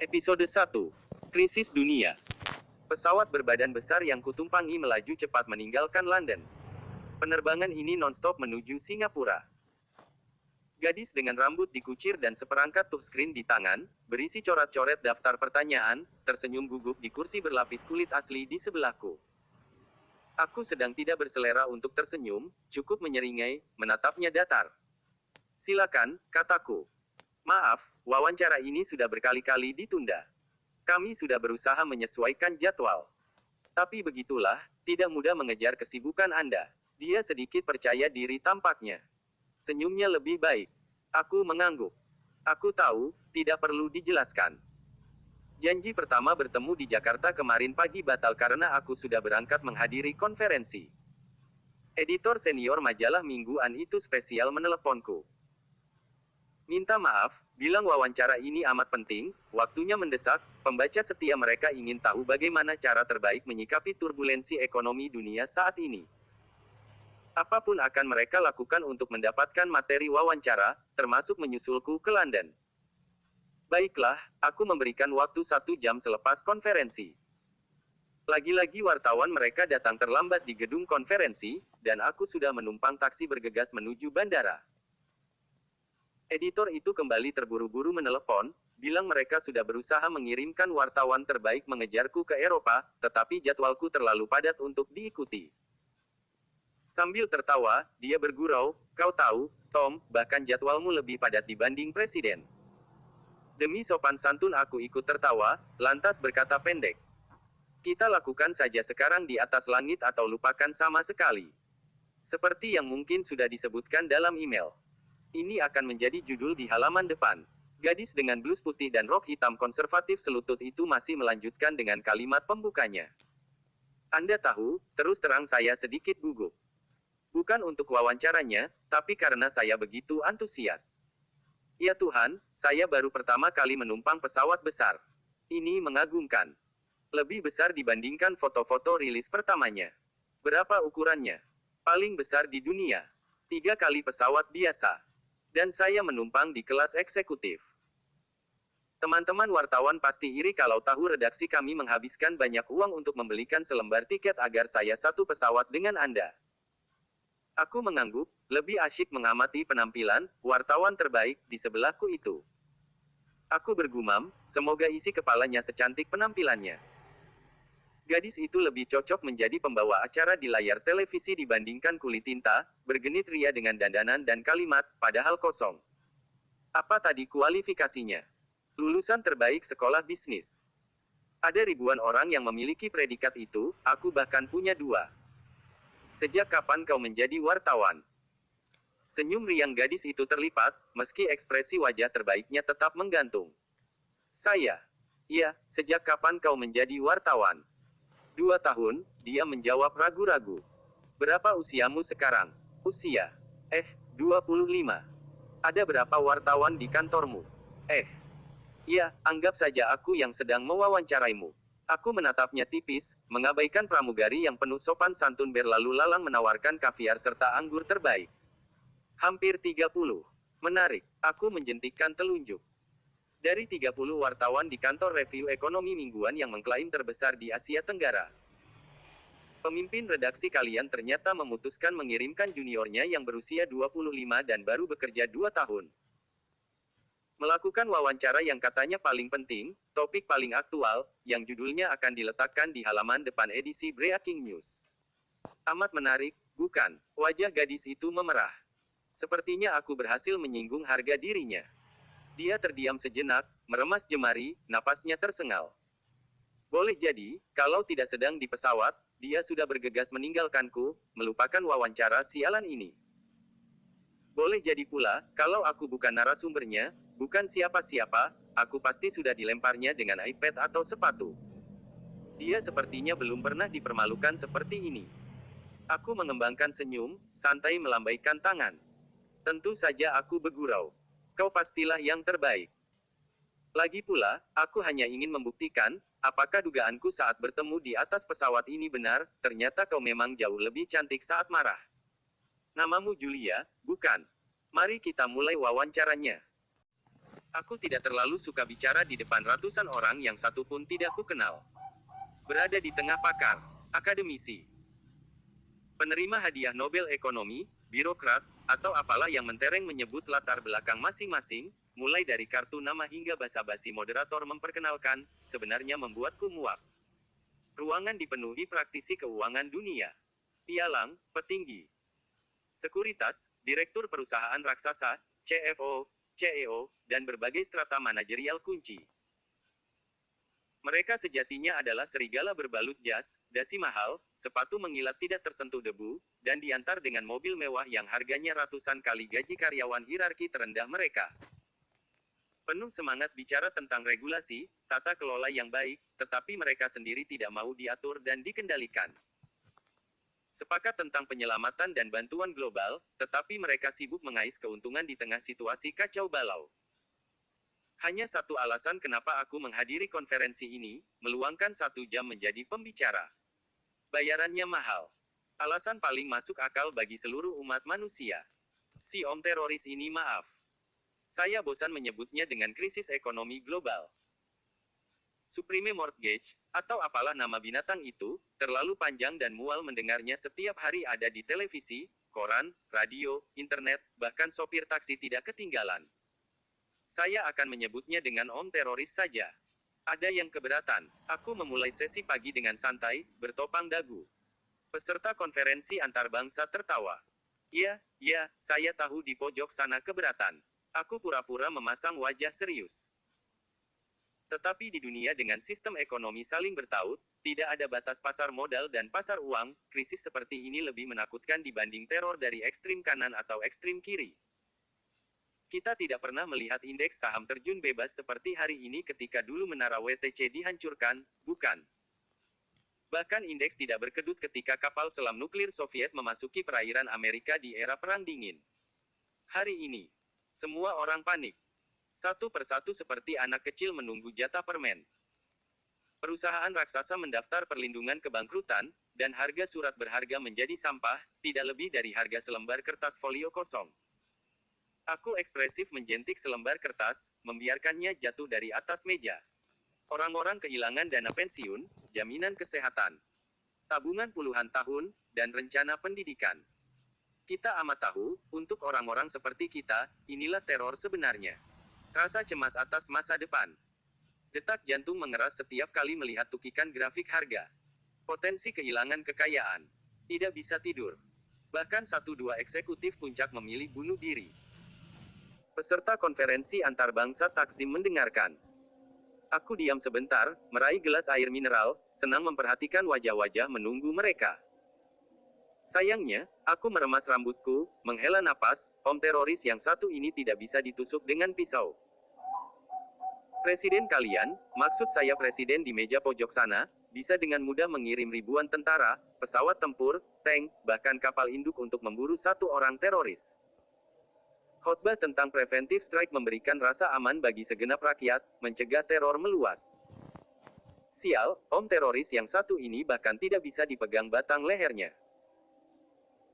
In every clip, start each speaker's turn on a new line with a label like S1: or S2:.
S1: Episode 1. Krisis Dunia. Pesawat berbadan besar yang kutumpangi melaju cepat meninggalkan London. Penerbangan ini non-stop menuju Singapura. Gadis dengan rambut dikucir dan seperangkat touchscreen di tangan, berisi coret-coret daftar pertanyaan, tersenyum gugup di kursi berlapis kulit asli di sebelahku. Aku sedang tidak berselera untuk tersenyum, cukup menyeringai, menatapnya datar. Silakan, kataku. Maaf, wawancara ini sudah berkali-kali ditunda. Kami sudah berusaha menyesuaikan jadwal. Tapi begitulah, tidak mudah mengejar kesibukan Anda. Dia sedikit percaya diri tampaknya. Senyumnya lebih baik. Aku mengangguk. Aku tahu, tidak perlu dijelaskan. Janji pertama bertemu di Jakarta kemarin pagi batal karena aku sudah berangkat menghadiri konferensi. Editor senior majalah mingguan itu spesial meneleponku. Minta maaf, bilang wawancara ini amat penting, waktunya mendesak, pembaca setia mereka ingin tahu bagaimana cara terbaik menyikapi turbulensi ekonomi dunia saat ini. Apapun akan mereka lakukan untuk mendapatkan materi wawancara, termasuk menyusulku ke London. Baiklah, aku memberikan waktu 1 jam selepas konferensi. Lagi-lagi wartawan mereka datang terlambat di gedung konferensi, dan aku sudah menumpang taksi bergegas menuju bandara. Editor itu kembali terburu-buru menelepon, bilang mereka sudah berusaha mengirimkan wartawan terbaik mengejarku ke Eropa, tetapi jadwalku terlalu padat untuk diikuti. Sambil tertawa, dia bergurau, "Kau tahu, Tom, bahkan jadwalmu lebih padat dibanding presiden." Demi sopan santun aku ikut tertawa, lantas berkata pendek. "Kita lakukan saja sekarang di atas langit atau lupakan sama sekali." Seperti yang mungkin sudah disebutkan dalam email. Ini akan menjadi judul di halaman depan. Gadis dengan blus putih dan rok hitam konservatif selutut itu masih melanjutkan dengan kalimat pembukanya. "Anda tahu, terus terang saya sedikit gugup. Bukan untuk wawancaranya, tapi karena saya begitu antusias. Ya Tuhan, saya baru pertama kali menumpang pesawat besar. Ini mengagumkan. Lebih besar dibandingkan foto-foto rilis pertamanya. Berapa ukurannya? Paling besar di dunia. 3 kali pesawat biasa. Dan saya menumpang di kelas eksekutif. Teman-teman wartawan pasti iri kalau tahu redaksi kami menghabiskan banyak uang untuk membelikan selembar tiket agar saya satu pesawat dengan Anda." Aku mengangguk, lebih asyik mengamati penampilan wartawan terbaik di sebelahku itu. Aku bergumam, semoga isi kepalanya secantik penampilannya. Gadis itu lebih cocok menjadi pembawa acara di layar televisi dibandingkan kulit tinta, bergenit ria dengan dandanan dan kalimat, padahal kosong. Apa tadi kualifikasinya? Lulusan terbaik sekolah bisnis. Ada ribuan orang yang memiliki predikat itu, aku bahkan punya 2. Sejak kapan kau menjadi wartawan? Senyum riang gadis itu terlipat, meski ekspresi wajah terbaiknya tetap menggantung. Saya. Ya, sejak kapan kau menjadi wartawan? 2 tahun, dia menjawab ragu-ragu. Berapa usiamu sekarang? Usia. 25. Ada berapa wartawan di kantormu? Ya, anggap saja aku yang sedang mewawancaraimu. Aku menatapnya tipis, mengabaikan pramugari yang penuh sopan santun berlalu lalang menawarkan kaviar serta anggur terbaik. Hampir 30. Menarik. Aku menjentikkan telunjuk. Dari 30 wartawan di kantor review ekonomi mingguan yang mengklaim terbesar di Asia Tenggara. Pemimpin redaksi kalian ternyata memutuskan mengirimkan juniornya yang berusia 25 dan baru bekerja 2 tahun. Melakukan wawancara yang katanya paling penting, topik paling aktual, yang judulnya akan diletakkan di halaman depan edisi Breaking News. Amat menarik, bukan? Wajah gadis itu memerah. Sepertinya aku berhasil menyinggung harga dirinya. Dia terdiam sejenak, meremas jemari, napasnya tersengal. Boleh jadi, kalau tidak sedang di pesawat, dia sudah bergegas meninggalkanku, melupakan wawancara sialan ini. Boleh jadi pula, kalau aku bukan narasumbernya, bukan siapa-siapa, aku pasti sudah dilemparnya dengan iPad atau sepatu. Dia sepertinya belum pernah dipermalukan seperti ini. Aku mengembangkan senyum, santai melambaikan tangan. Tentu saja aku bergurau. Kau pastilah yang terbaik. Lagi pula, aku hanya ingin membuktikan, apakah dugaanku saat bertemu di atas pesawat ini benar, ternyata kau memang jauh lebih cantik saat marah. Namamu Julia, bukan? Mari kita mulai wawancaranya. Aku tidak terlalu suka bicara di depan ratusan orang yang satu pun tidak kukenal. Berada di tengah pakar, akademisi, penerima hadiah Nobel Ekonomi, birokrat, atau apalah yang mentereng menyebut latar belakang masing-masing, mulai dari kartu nama hingga basa-basi moderator memperkenalkan, sebenarnya membuatku muak. Ruangan dipenuhi praktisi keuangan dunia, pialang, petinggi, sekuritas, direktur perusahaan raksasa, CFO, CEO, dan berbagai strata manajerial kunci. Mereka sejatinya adalah serigala berbalut jas, dasi mahal, sepatu mengilat tidak tersentuh debu, dan diantar dengan mobil mewah yang harganya ratusan kali gaji karyawan hierarki terendah mereka. Penuh semangat bicara tentang regulasi, tata kelola yang baik, tetapi mereka sendiri tidak mau diatur dan dikendalikan. Sepakat tentang penyelamatan dan bantuan global, tetapi mereka sibuk mengais keuntungan di tengah situasi kacau balau. Hanya satu alasan kenapa aku menghadiri konferensi ini, meluangkan 1 jam menjadi pembicara. Bayarannya mahal. Alasan paling masuk akal bagi seluruh umat manusia. Si om teroris ini maaf. Saya bosan menyebutnya dengan krisis ekonomi global. Supreme Mortgage, atau apalah nama binatang itu, terlalu panjang dan mual mendengarnya setiap hari ada di televisi, koran, radio, internet, bahkan sopir taksi tidak ketinggalan. Saya akan menyebutnya dengan om teroris saja. Ada yang keberatan. Aku memulai sesi pagi dengan santai, bertopang dagu. Peserta konferensi antar bangsa tertawa. Ya, saya tahu di pojok sana keberatan. Aku pura-pura memasang wajah serius. Tetapi di dunia dengan sistem ekonomi saling bertaut, tidak ada batas pasar modal dan pasar uang, krisis seperti ini lebih menakutkan dibanding teror dari ekstrim kanan atau ekstrim kiri. Kita tidak pernah melihat indeks saham terjun bebas seperti hari ini ketika dulu menara WTC dihancurkan, bukan? Bahkan indeks tidak berkedut ketika kapal selam nuklir Soviet memasuki perairan Amerika di era Perang Dingin. Hari ini, semua orang panik. Satu persatu seperti anak kecil menunggu jatah permen. Perusahaan raksasa mendaftar perlindungan kebangkrutan, dan harga surat berharga menjadi sampah, tidak lebih dari harga selembar kertas folio kosong. Aku ekspresif menjentik selembar kertas, membiarkannya jatuh dari atas meja. Orang-orang kehilangan dana pensiun, jaminan kesehatan, tabungan puluhan tahun, dan rencana pendidikan. Kita amat tahu, untuk orang-orang seperti kita, inilah teror sebenarnya. Rasa cemas atas masa depan. Detak jantung mengeras setiap kali melihat tukikan grafik harga. Potensi kehilangan kekayaan. Tidak bisa tidur. Bahkan 1-2 eksekutif puncak memilih bunuh diri. Peserta konferensi antar bangsa Taksim mendengarkan. Aku diam sebentar, meraih gelas air mineral, senang memperhatikan wajah-wajah menunggu mereka. Sayangnya, aku meremas rambutku, menghela napas, om teroris yang satu ini tidak bisa ditusuk dengan pisau. Presiden kalian, maksud saya presiden di meja pojok sana, bisa dengan mudah mengirim ribuan tentara, pesawat tempur, tank, bahkan kapal induk untuk memburu satu orang teroris. Khotbah tentang preventive strike memberikan rasa aman bagi segenap rakyat, mencegah teror meluas. Sial, om teroris yang satu ini bahkan tidak bisa dipegang batang lehernya.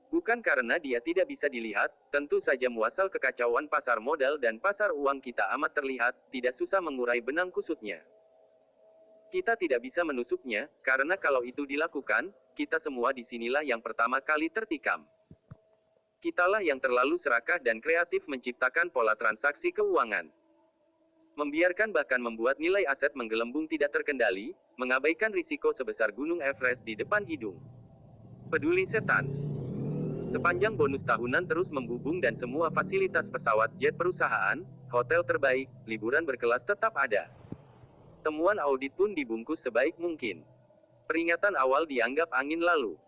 S1: Bukan karena dia tidak bisa dilihat, tentu saja muasal kekacauan pasar modal dan pasar uang kita amat terlihat, tidak susah mengurai benang kusutnya. Kita tidak bisa menusuknya, karena kalau itu dilakukan, kita semua di sinilah yang pertama kali tertikam. Kitalah yang terlalu serakah dan kreatif menciptakan pola transaksi keuangan. Membiarkan bahkan membuat nilai aset menggelembung tidak terkendali, mengabaikan risiko sebesar gunung Everest di depan hidung. Peduli setan. Sepanjang bonus tahunan terus membubung dan semua fasilitas pesawat jet perusahaan, hotel terbaik, liburan berkelas tetap ada. Temuan audit pun dibungkus sebaik mungkin. Peringatan awal dianggap angin lalu.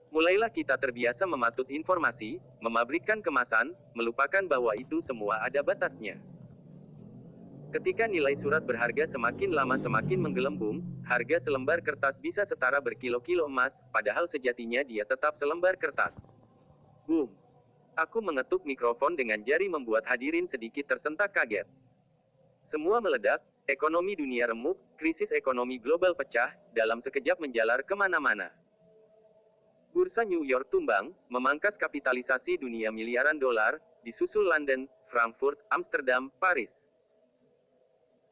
S1: Mulailah kita terbiasa mematut informasi, memabrikkan kemasan, melupakan bahwa itu semua ada batasnya. Ketika nilai surat berharga semakin lama semakin menggelembung, harga selembar kertas bisa setara berkilo-kilo emas, padahal sejatinya dia tetap selembar kertas. Boom! Aku mengetuk mikrofon dengan jari membuat hadirin sedikit tersentak kaget. Semua meledak, ekonomi dunia remuk, krisis ekonomi global pecah, dalam sekejap menjalar kemana-mana. Bursa New York tumbang, memangkas kapitalisasi dunia miliaran dolar, disusul London, Frankfurt, Amsterdam, Paris.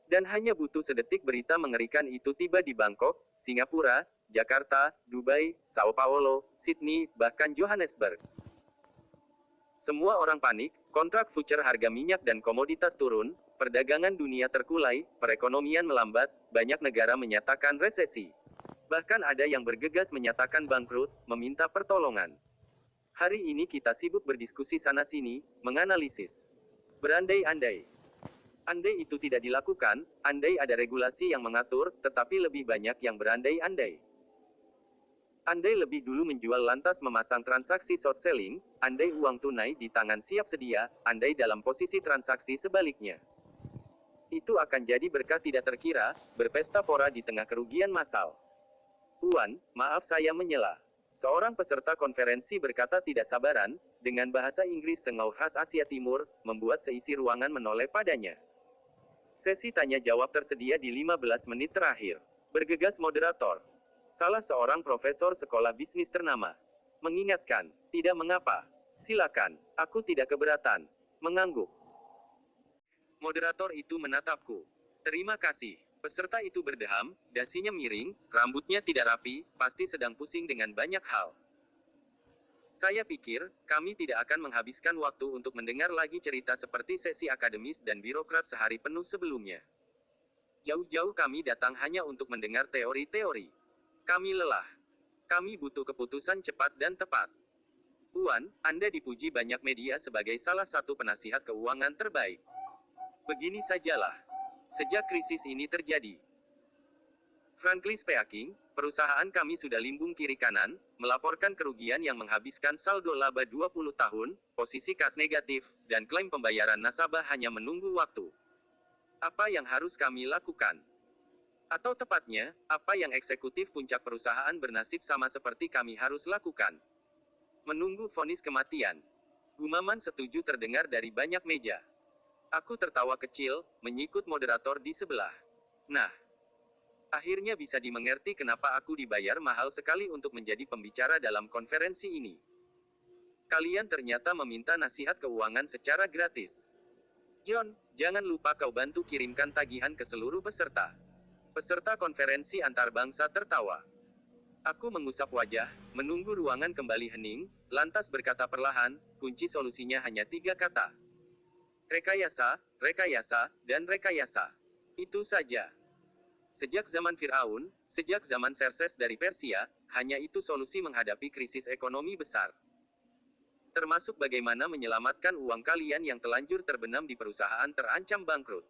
S1: Dan hanya butuh sedetik berita mengerikan itu tiba di Bangkok, Singapura, Jakarta, Dubai, Sao Paulo, Sydney, bahkan Johannesburg. Semua orang panik, kontrak future harga minyak dan komoditas turun, perdagangan dunia terkulai, perekonomian melambat, banyak negara menyatakan resesi. Bahkan ada yang bergegas menyatakan bangkrut, meminta pertolongan. Hari ini kita sibuk berdiskusi sana-sini, menganalisis. Berandai-andai. Andai itu tidak dilakukan, andai ada regulasi yang mengatur, tetapi lebih banyak yang berandai-andai. Andai lebih dulu menjual lantas memasang transaksi short selling, andai uang tunai di tangan siap sedia, andai dalam posisi transaksi sebaliknya. Itu akan jadi berkah tidak terkira, berpesta pora di tengah kerugian massal. "Uwan, maaf saya menyela." Seorang peserta konferensi berkata tidak sabaran, dengan bahasa Inggris sengau khas Asia Timur, membuat seisi ruangan menoleh padanya. Sesi tanya jawab tersedia di 15 menit terakhir. Bergegas moderator. Salah seorang profesor sekolah bisnis ternama. Mengingatkan, tidak mengapa. Silakan, aku tidak keberatan. Mengangguk. Moderator itu menatapku. Terima kasih. Peserta itu berdeham, dasinya miring, rambutnya tidak rapi, pasti sedang pusing dengan banyak hal. Saya pikir, kami tidak akan menghabiskan waktu untuk mendengar lagi cerita seperti sesi akademis dan birokrat sehari penuh sebelumnya. Jauh-jauh kami datang hanya untuk mendengar teori-teori. Kami lelah. Kami butuh keputusan cepat dan tepat. Uwan, Anda dipuji banyak media sebagai salah satu penasihat keuangan terbaik. Begini sajalah. Sejak krisis ini terjadi. Frankly speaking, perusahaan kami sudah limbung kiri kanan, melaporkan kerugian yang menghabiskan saldo laba 20 tahun, posisi kas negatif, dan klaim pembayaran nasabah hanya menunggu waktu. Apa yang harus kami lakukan? Atau tepatnya, apa yang eksekutif puncak perusahaan bernasib sama seperti kami harus lakukan? Menunggu vonis kematian. Gumaman setuju terdengar dari banyak meja. Aku tertawa kecil, menyikut moderator di sebelah. Nah, akhirnya bisa dimengerti kenapa aku dibayar mahal sekali untuk menjadi pembicara dalam konferensi ini. Kalian ternyata meminta nasihat keuangan secara gratis. John, jangan lupa kau bantu kirimkan tagihan ke seluruh peserta. Peserta konferensi antar bangsa tertawa. Aku mengusap wajah, menunggu ruangan kembali hening, lantas berkata perlahan, kunci solusinya hanya 3 kata. Rekayasa, rekayasa, dan rekayasa. Itu saja. Sejak zaman Firaun, sejak zaman Xerxes dari Persia, hanya itu solusi menghadapi krisis ekonomi besar. Termasuk bagaimana menyelamatkan uang kalian yang telanjur terbenam di perusahaan terancam bangkrut.